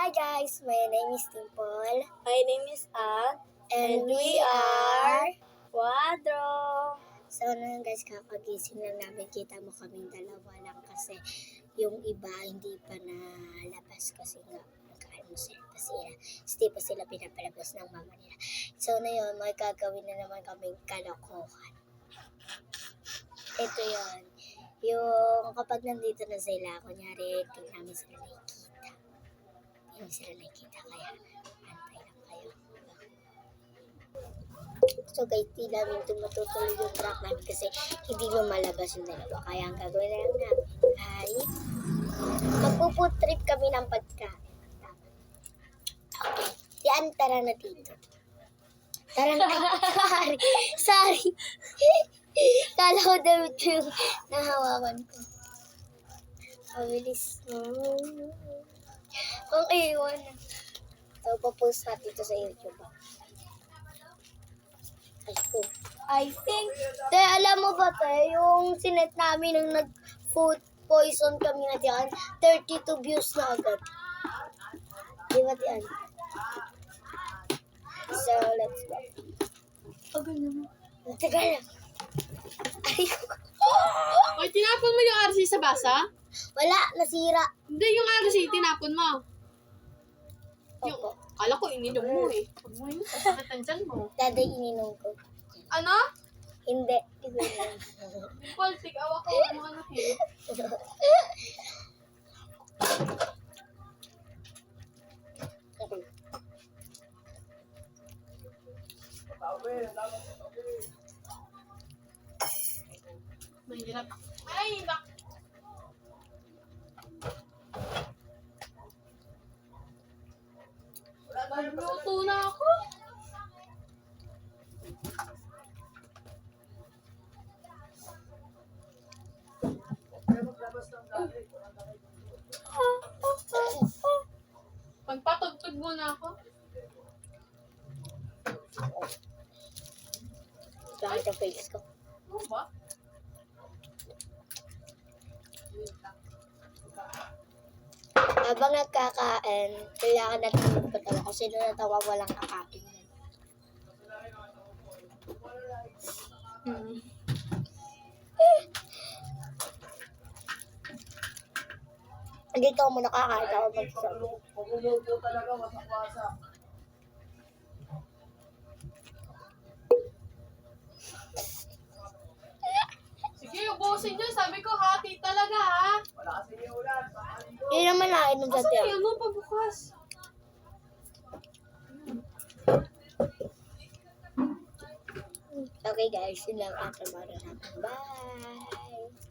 Hi guys, my name is Dimple. My name is Ann. And we are... Quadro. So na guys, kakagising lang namin. Kita mo kaming dalawa lang kasi yung iba hindi pa nalabas kasi nga nagkaano sila pa sila. Hindi pa sila pinapalabas ng mama nila. So na yun, may gagawin na naman kaming kalokohan. Ito yun. Yung kapag nandito na sila, kunyari, hindi namin sila nakikita. Hindi namin sila nakikita, kaya antay lang kayo. So guys, di namin tumututuloy yung track namin kasi hindi lumalabas yung dalawa. Kaya ang gagawin na lang namin ay magpo-food trip kami ng pagkain. Okay. Yan, tara na dito. Tara na. Sorry. Kala ko damit yung nahawakan ko. Mabilis. Kung iwan. So, papost natin ito sa YouTube. I think, te, alam mo ba, te, yung sinet namin nung nag-food poison kami na diyan, 32 views na agad. Di ba diyan? So, let's go. Tagal naman. Tagal lang. Ay, tinapon mo yung RC sa basa? Wala, nasira. Hindi, yung RC, tinapon mo. Yung, Opo. kala ko ininom mo eh. Huwag mo yun, sasakatan dyan mo. Daday ininom ko. Ano? Hindi. Paul, tig-awa ko ang mga anak eh. Mahirap. Ay, bak. Luto na ako. Magpatugtog muna ako. Bakit ang face ko? Ano ba? Habang nagkakain, kailangan natin magpatawa kasi nung natawa walang kakain. Dito ako muna kakain ako magsasabi. Paguluto talaga, wasak-wasak. Sige, ubusin nyo. Sabi ko, hati talaga ha. Wala kasi yung ulan. Yun naman nakainom sa Asa tiyan. na yun? Ano pabukas? Okay guys, yun lang ang trabaho natin. Bye!